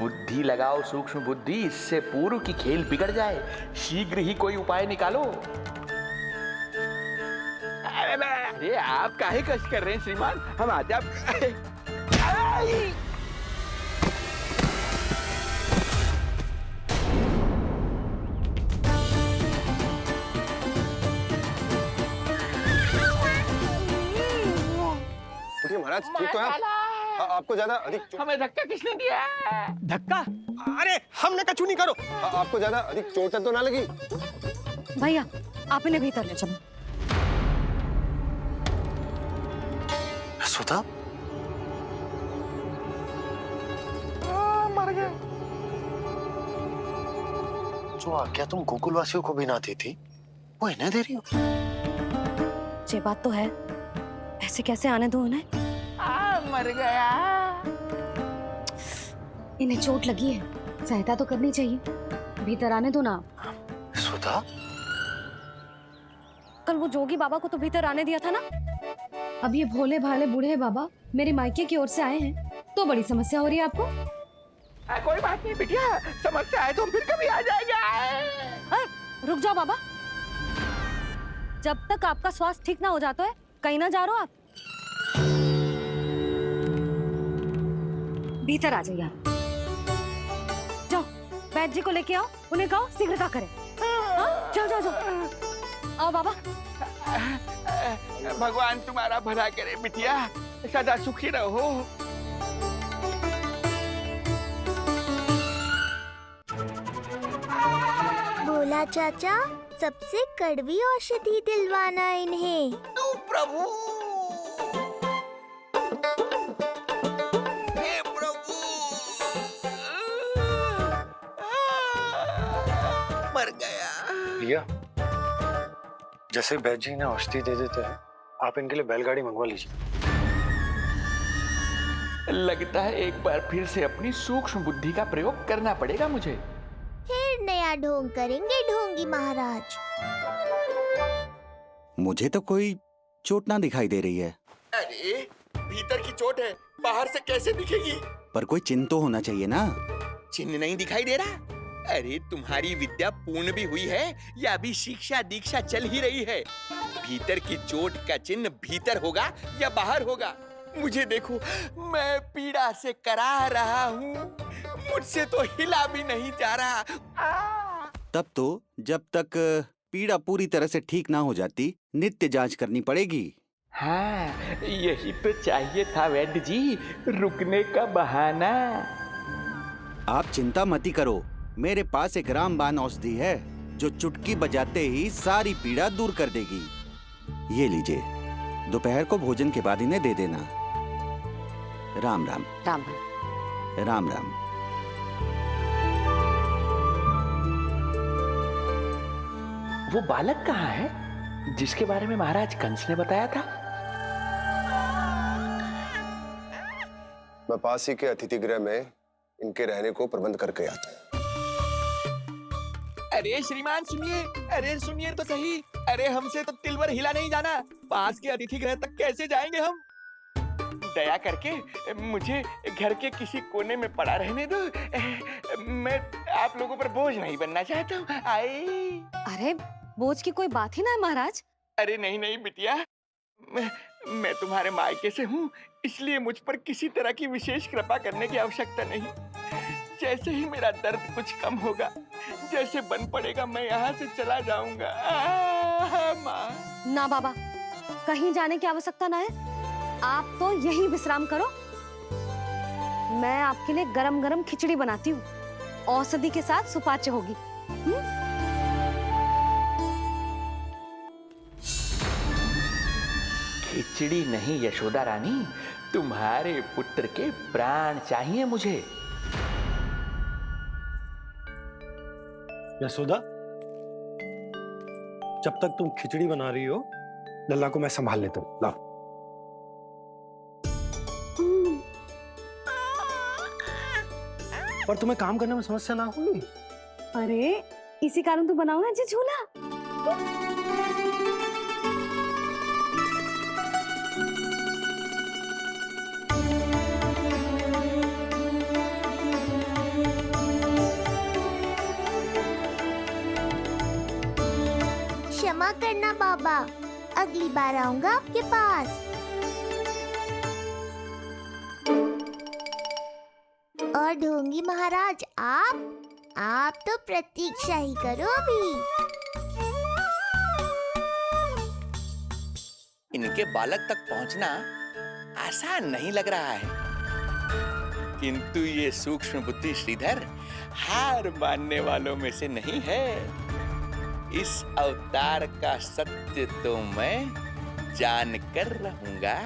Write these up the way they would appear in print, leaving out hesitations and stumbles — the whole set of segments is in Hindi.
बुद्धि लगाओ सूक्ष्म बुद्धि, इससे पूर्व की खेल बिगड़ जाए। शीघ्र ही कोई उपाय निकालो। अरे आप काहे कष्ट कर रहे हैं श्रीमान, हम आते आप। महाराज ठीक तो है आप? आपको ज्यादा अधिक हमें धक्का किसने दिया? धक्का? अरे हमने कछु नहीं करो। आपको ज्यादा अधिक चोट तो ना लगी? भैया आप इन्हें भीतर ले चलो। सुधा मर गए। जो आज्ञा तुम गोकुलवासियों को भी ना दी थी वो इन्हें दे रही हो? ये बात तो है, ऐसे कैसे आने दो उन्हें? मर गया। इन्हें चोट लगी है, सहायता तो करनी चाहिए, भीतर आने दो ना। सुधा कल वो जोगी बाबा को तो भीतर आने दिया था ना। अब ये भोले भाले बूढ़े बाबा मेरे मायके की ओर से आए हैं तो बड़ी समस्या हो रही है आपको। कोई बात नहीं बिटिया, समस्या है तो फिर कभी आ जाएगा। रुक जाओ बाबा, जब तक आपका स्वास्थ्य ठीक ना हो जाता है कहीं ना जा रहे हो आप। भीतर आ जाइए आप। जाओ वैद्य जी को लेके आओ, उन्हें कहो शीघ्रता करें। जाओ जाओ जाओ। आओ बाबा। भगवान तुम्हारा भला करे बिटिया, सदा सुखी रहो। बोला चाचा, सबसे कड़वी औषधि दिलवाना इन्हें। तू प्रभु, हे प्रभु, मर गया। भैया जैसे वैद्य जी ने औषधि दे देते हैं, आप इनके लिए बैलगाड़ी मंगवा लीजिए। लगता है एक बार फिर से अपनी सूक्ष्म बुद्धि का प्रयोग करना पड़ेगा मुझे। फिर नया ढोंग करेंगे ढोंगी महाराज। मुझे तो कोई चोट ना दिखाई दे रही है। अरे भीतर की चोट है, बाहर से कैसे दिखेगी? पर कोई चिन्ह तो होना चाहिए ना। चिन्ह नहीं दिखाई दे रहा? अरे तुम्हारी विद्या पूर्ण भी हुई है या अभी शिक्षा दीक्षा चल ही रही है? भीतर की चोट का चिन्ह भीतर होगा या बाहर होगा? मुझे देखो, मैं पीड़ा से करा रहा हूँ, मुझसे तो हिला भी नहीं जा रहा। तब तो जब तक पीड़ा पूरी तरह से ठीक ना हो जाती नित्य जांच करनी पड़ेगी। हाँ, यही तो चाहिए था वैद्य जी, रुकने का बहाना। आप चिंता मती करो, मेरे पास एक रामबाण औषधि है जो चुटकी बजाते ही सारी पीड़ा दूर कर देगी। ये लीजिए, दोपहर को भोजन के बाद इन्हें दे देना। राम राम। राम राम राम। वो बालक कहाँ है जिसके बारे में महाराज कंस ने बताया था? मैं पास ही के अतिथि गृह में इनके रहने को प्रबंध करके आता हूँ। अरे श्रीमान सुनिए, अरे सुनिए तो सही। अरे हमसे तो तिलवर हिला नहीं जाना, पास के अतिथि गृह तक कैसे जाएंगे हम? दया करके मुझे घर के किसी कोने में पड़ा रहने दो, मैं आप लोगों पर बोझ नहीं बनना चाहता हूँ। आई। अरे बोझ की कोई बात ही ना है महाराज। अरे नहीं नहीं बिटिया, मैं तुम्हारे मायके से हूँ, इसलिए मुझ पर किसी तरह की विशेष कृपा करने की आवश्यकता नहीं। जैसे ही मेरा दर्द कुछ कम होगा, जैसे बन पड़ेगा, मैं यहाँ से चला जाऊंगा। माँ। ना बाबा, कहीं जाने की आवश्यकता ना है, आप तो यही विश्राम करो। मैं आपके लिए गरम गरम खिचड़ी बनाती हूँ, औषधि के साथ सुपाच्य होगी। खिचड़ी नहीं यशोदा रानी, तुम्हारे पुत्र के प्राण चाहिए मुझे। यशोदा, जब तक तुम खिचड़ी बना रही हो, लल्ला को मैं संभाल लेता हूँ। लाओ। पर तुम्हें काम करने में समस्या ना होगी? अरे इसी कारण तो बनाओ ना जी झूला। क्षमा करना बाबा, अगली बार आऊंगा आपके पास। और ढोंगी महाराज, आप तो प्रतीक्षा ही करो अभी। इनके बालक तक पहुंचना आसान नहीं लग रहा है, किंतु ये सूक्ष्म बुद्धि श्रीधर हार मानने वालों में से नहीं है। इस अवतार का सत्य तो मैं जान कर रहूंगा।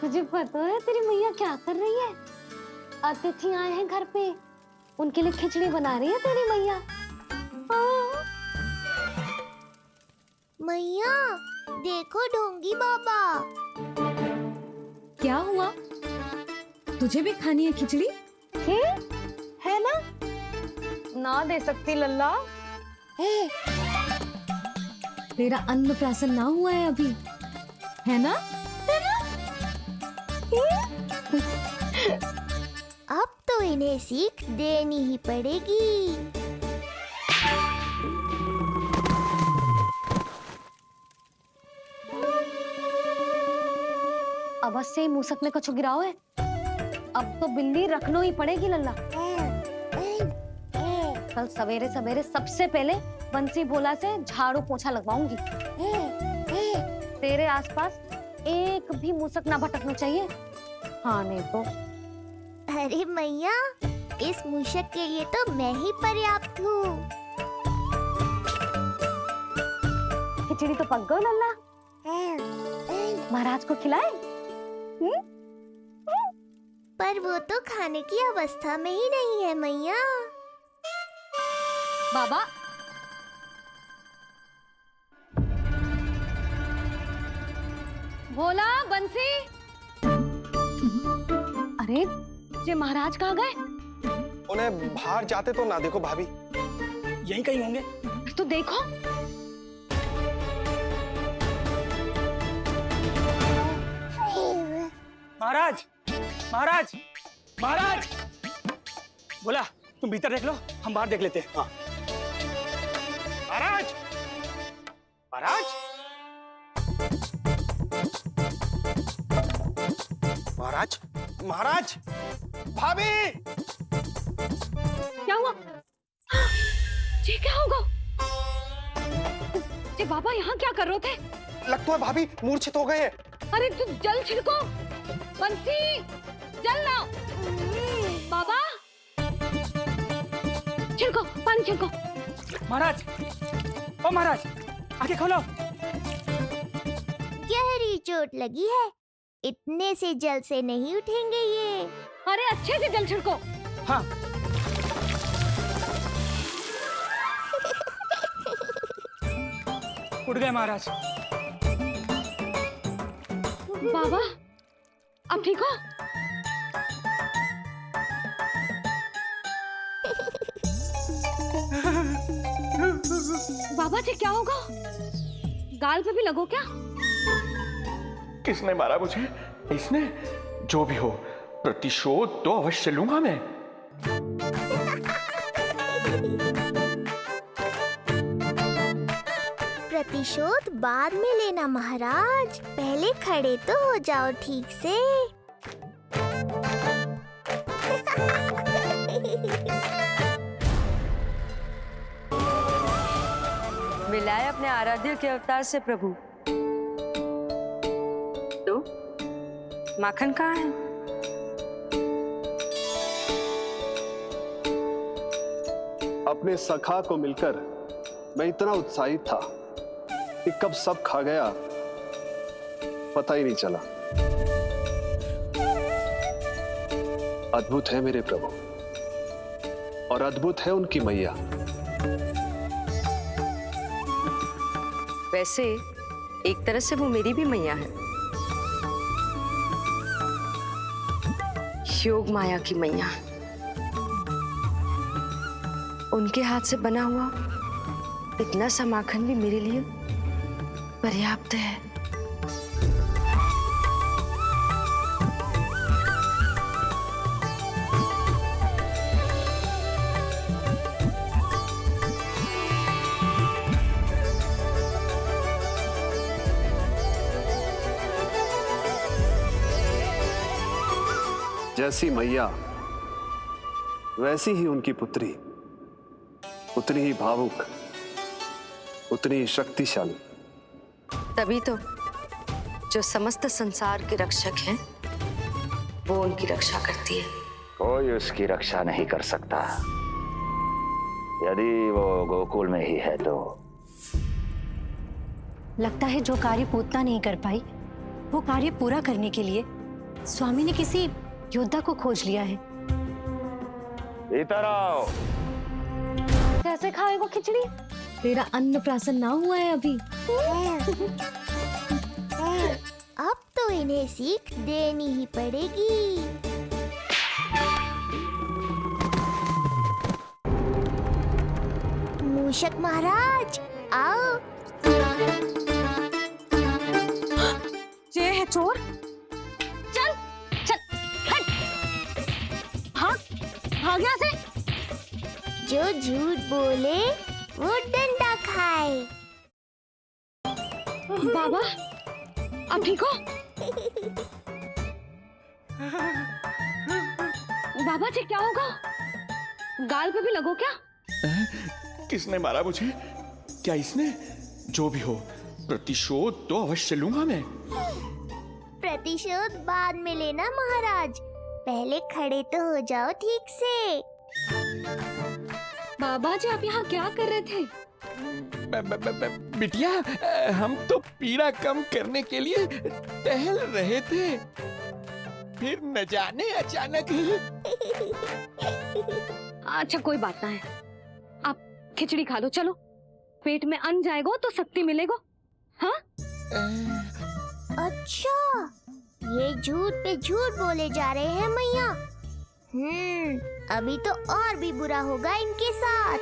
तुझे पता है तेरी मैया क्या कर रही है? अतिथि आए हैं घर पे, उनके लिए खिचड़ी बना रही है तेरी मैया। मैया देखो ढोंगी बाबा। क्या हुआ? तुझे भी खानी है खिचड़ी? है ना? ना दे सकती लल्ला। तेरा अन्न प्राशन ना हुआ है अभी, है ना? अब तो इन्हें सीख देनी ही पड़ेगी। अवश्य ही मूसक ने कुछ गिराओ है। अब तो बिल्ली रखना ही पड़ेगी लल्ला। कल सवेरे सवेरे सबसे पहले बंसी भोला से झाड़ू पोछा लगवाऊंगी। तेरे आसपास एक भी मूसक ना भटकना चाहिए। हाँ नहीं तो। अरे मैया, इस मूषक के लिए तो मैं ही पर्याप्त हूँ। खिचड़ी तो पक गई लल्ला। महाराज को खिलाए? पर वो तो खाने की अवस्था में ही नहीं है मैया। बाबा भोला, बंसी। अरे ये महाराज कहाँ गए? उन्हें बाहर जाते तो ना देखो भाभी, यहीं कहीं होंगे। तो देखो। महाराज, महाराज, महाराज! बोला तुम भीतर देख लो, हम बाहर देख लेते हैं। हाँ। महाराज, महाराज, महाराज, महाराज, भाभी! क्या हुआ? ये क्या होगा? ये बाबा यहाँ क्या कर रहे थे? लगता है भाभी मूर्छित हो गए हैं। अरे तू जल छिड़को, बंसी, जल लाओ। बाबा, छिड़को, पानी छिड़को। महाराज, ओ महाराज, आंखें खोलो। गहरी चोट लगी है, इतने से जल से नहीं उठेंगे ये। अरे अच्छे से जल छिड़को। हाँ। उठ गए महाराज। बाबा, अब ठीक हो? बाबा जी क्या होगा? गाल पे भी लगो क्या? किसने मारा मुझे? इसने? जो भी हो, प्रतिशोध तो अवश्य लूंगा मैं। प्रतिशोध बाद में लेना महाराज, पहले खड़े तो हो जाओ ठीक से। मिलाए अपने आराध्य के अवतार से प्रभु। तो माखन कहाँ है? अपने सखा को मिलकर मैं इतना उत्साहित था कि कब सब खा गया पता ही नहीं चला। अद्भुत है मेरे प्रभु, और अद्भुत है उनकी मैया। वैसे एक तरह से वो मेरी भी मैया है, योग माया की मैया। उनके हाथ से बना हुआ इतना सा माखन भी मेरे लिए पर्याप्त है। जैसी मैया वैसी ही उनकी पुत्री, उतनी ही भावुक, उतनी ही शक्तिशाली। तभी तो जो समस्त संसार के रक्षक हैं, वो उनकी रक्षा करती है। कोई उसकी रक्षा नहीं कर सकता यदि वो गोकुल में ही है तो। लगता है जो कार्य पूतना नहीं कर पाई, वो कार्य पूरा करने के लिए स्वामी ने किसी योद्धा को खोज लिया है। इधर आओ। कैसे खाएगा खिचड़ी? तेरा अन्नप्राशन ना हुआ है अभी। अब तो इन्हें सीख देनी ही पड़ेगी। मूषक महाराज आओ। ये है चोर। चल चल हट, भाग यहाँ से। जो झूठ बोले वो डंडा खाए। बाबा अब ठीक हो? बाबा जी क्या होगा? गाल पे भी लगो क्या? किसने मारा मुझे? क्या इसने? जो भी हो, प्रतिशोध तो अवश्य लूंगा मैं। प्रतिशोध बाद में लेना महाराज, पहले खड़े तो हो जाओ ठीक से। बाबा जी आप यहाँ क्या कर रहे थे? बिटिया, हम तो पीड़ा कम करने के लिए टहल रहे थे, फिर न जाने अचानक। अच्छा कोई बात ना है, आप खिचड़ी खा लो। चलो, पेट में अन्न जाएगा तो शक्ति मिलेगा। हाँ? अच्छा, ये झूठ पे झूठ बोले जा रहे हैं मैया। अभी तो और भी बुरा होगा इनके साथ।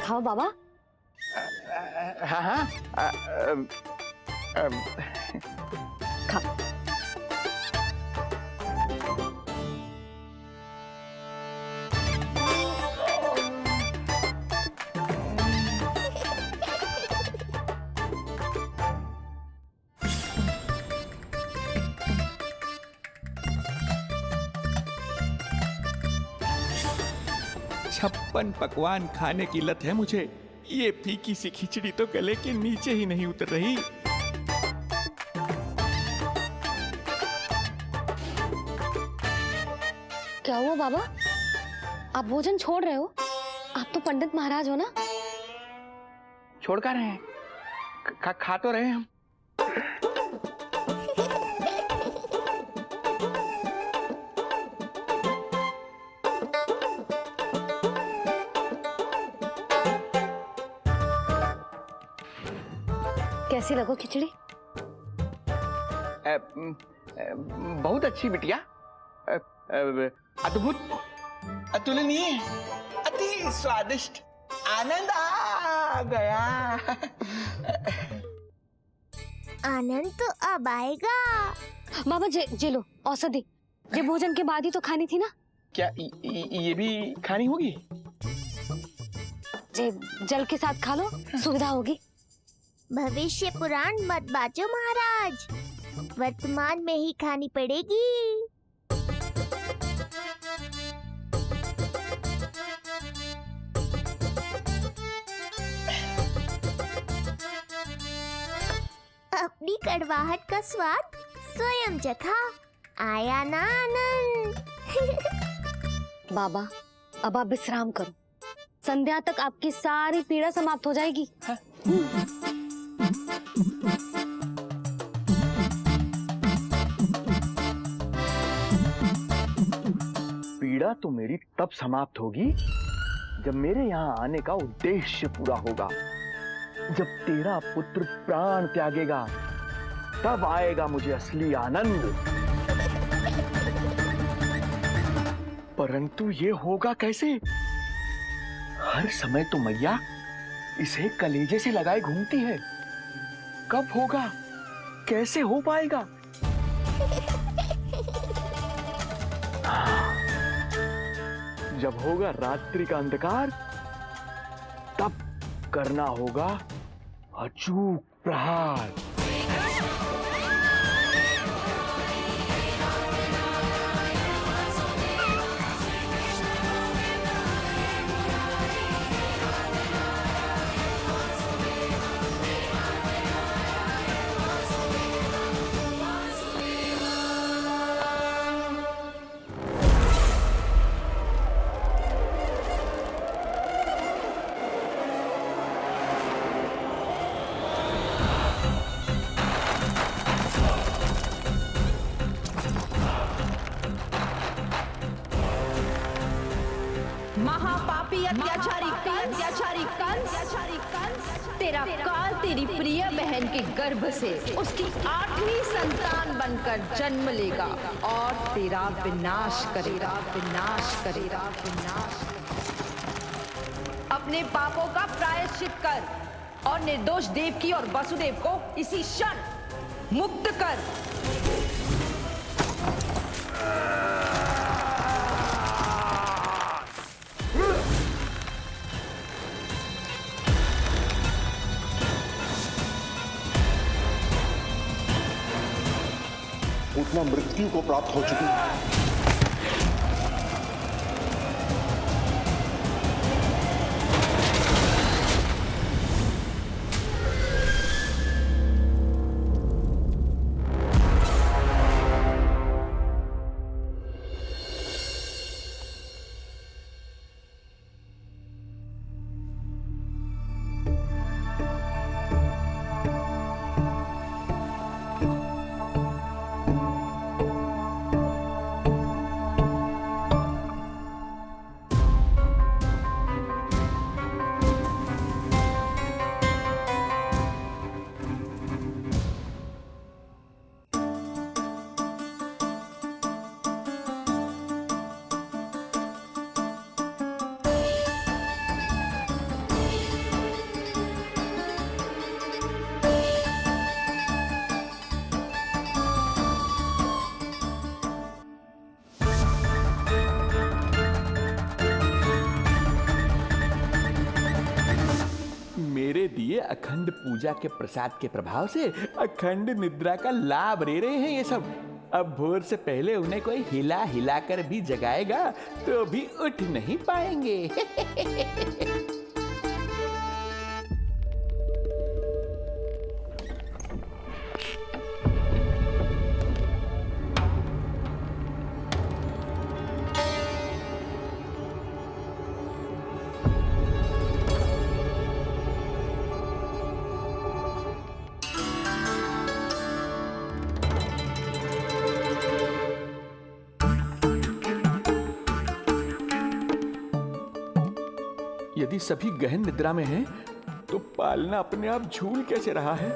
खाओ बाबा। हाँ हाँ। खा। छप्पन पकवान खाने की लत है मुझे। ये फीकी सी खिचड़ी तो गले के नीचे ही नहीं उतर रही। क्या हुआ बाबा? आप भोजन छोड़ रहे हो? आप तो पंडित महाराज हो ना? छोड़ कर रहे हैं, खा तो रहे हैं हम। कैसी लगो खिचड़ी? बहुत अच्छी बिटिया, अद्भुत, अतुलनीय, अति स्वादिष्ट, आनंद आ गया। आनंद तो अब आएगा। बाबा जे लो औषधि, ये भोजन के बाद ही तो खानी थी ना? क्या ये भी खानी होगी? जे जल के साथ खा लो, सुविधा होगी। भविष्य पुराण मत बाजो महाराज, वर्तमान में ही खानी पड़ेगी। अपनी कड़वाहट का स्वाद स्वयं चखा, आया ना आनंद। बाबा अब आप विश्राम करो, संध्या तक आपकी सारी पीड़ा समाप्त हो जाएगी। पीड़ा तो मेरी तब समाप्त होगी जब मेरे यहाँ आने का उद्देश्य पूरा होगा। जब तेरा पुत्र प्राण त्यागेगा तब आएगा मुझे असली आनंद। परंतु ये होगा कैसे? हर समय तो मैया इसे कलेजे से लगाए घूमती है। कब होगा? कैसे हो पाएगा? जब होगा रात्रि का अंधकार तब करना होगा अचूक प्रहार। महापापी अत्याचारी कंस, तेरा काल तेरी प्रिय बहन के गर्भ से उसकी 8वीं संतान बनकर जन्म लेगा और तेरा विनाश करेगा। अपने पापों का प्रायश्चित कर और निर्दोष देवकी और वसुदेव को इसी क्षण मुक्त कर। पूतना मृत्यु को प्राप्त हो चुकी है। मेरे दिए अखंड पूजा के प्रसाद के प्रभाव से अखंड निद्रा का लाभ ले रहे हैं ये सब। अब भोर से पहले उन्हें कोई हिला हिलाकर भी जगाएगा तो भी उठ नहीं पाएंगे। यदि सभी गहन निद्रा में हैं, तो पालना अपने आप झूल कैसे रहा है?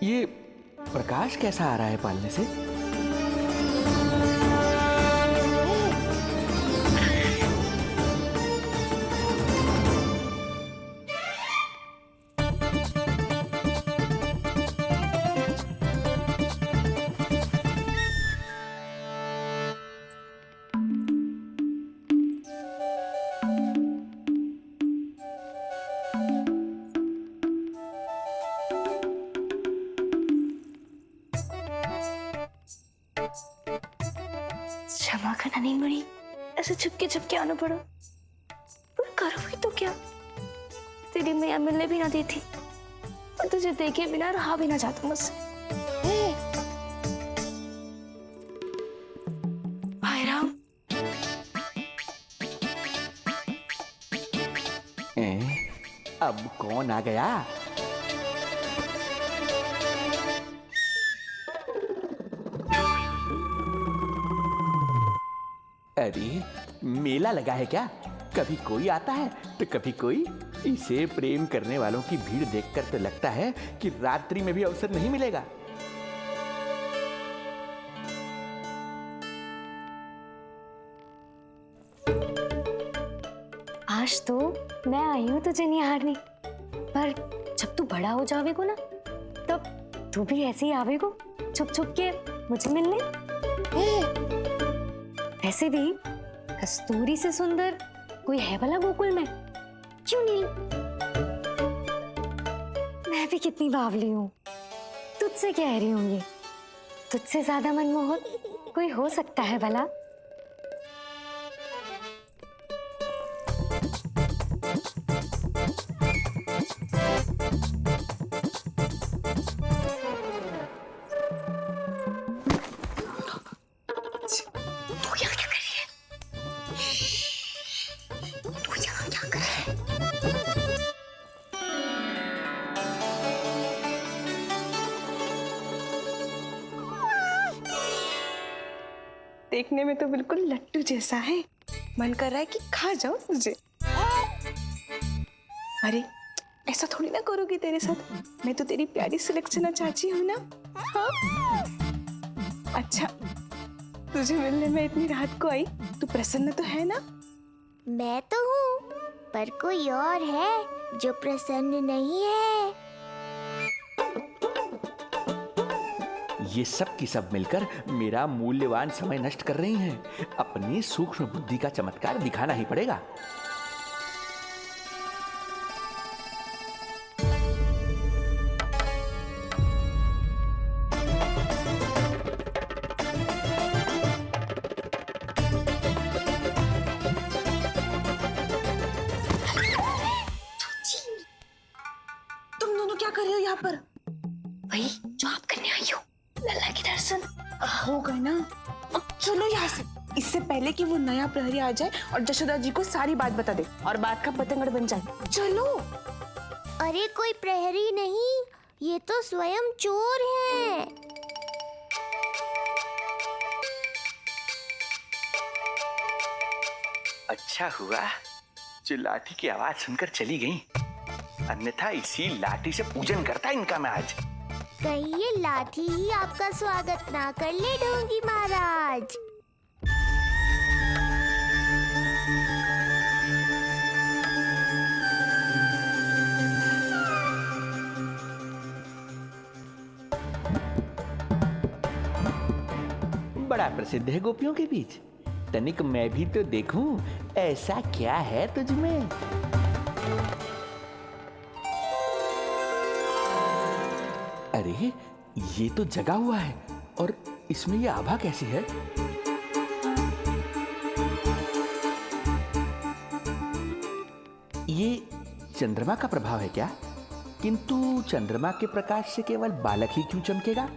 ये प्रकाश कैसा आ रहा है पालने से? क्षमा करना नहीं मरी, ऐसे छुपके छुपके आना पड़ा। पर करोगी तो क्या? तेरी मैया मिलने भी ना दी थी और तुझे देखे बिना रहा भी ना जाता मुझसे। भाई राम, अब कौन आ गया? अरे मेला लगा है क्या? कभी कोई आता है तो कभी कोई। इसे प्रेम करने वालों की भीड़ देखकर तो लगता है कि रात्रि में भी अवसर नहीं मिलेगा। आज तो मैं आई हूँ तुझे निहारने, पर जब तू बड़ा हो जावेगो ना, तब तू भी ऐसे ही आवेगो छुप छुप के मुझे मिलने। वैसे भी कस्तूरी से सुंदर कोई है भला गोकुल में? क्यों नहीं? मैं भी कितनी बावली हूँ, तुझसे कह रही हूँ ये। तुझसे ज्यादा मनमोहक कोई हो सकता है भला? देखने में तो बिल्कुल लट्टू जैसा है, मन कर रहा है कि खा जाओ तुझे। अरे ऐसा थोड़ी ना करोगी तेरे साथ, मैं तो तेरी प्यारी सुलक्षणा चाची हूँ ना। हाँ? अच्छा, तुझे मिलने में इतनी रात को आई, तू प्रसन्न तो है ना? मैं तो हूँ, पर कोई और है जो प्रसन्न नहीं है। ये सब की सब मिलकर मेरा मूल्यवान समय नष्ट कर रही हैं। अपनी सूक्ष्म बुद्धि का चमत्कार दिखाना ही पड़ेगा। तुम दोनों क्या कर रहे हो यहाँ पर? वही जो आप करने आई हो, लल्ला के दर्शन। हो गए ना, अब चलो यहाँ से, इससे पहले कि वो नया प्रहरी आ जाए और जशोदा जी को सारी बात बता दे और बात का पतंगड़ बन जाए। चलो। अरे कोई प्रहरी नहीं, ये तो स्वयं चोर है। अच्छा हुआ जो लाठी की आवाज सुनकर चली गई, अन्यथा इसी लाठी से पूजन करता इनका मैं आज। कहीं ये लाठी ही आपका स्वागत ना कर ले ढोंगी महाराज। बड़ा प्रसिद्ध है गोपियों के बीच, तनिक मैं भी तो देखूं ऐसा क्या है तुझ में। अरे ये तो जगा हुआ है, और इसमें ये आभा कैसी है? ये चंद्रमा का प्रभाव है क्या? किंतु चंद्रमा के प्रकाश से केवल बालक ही क्यों चमकेगा?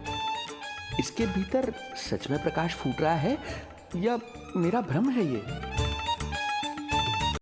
इसके भीतर सच में प्रकाश फूट रहा है या मेरा भ्रम है ये?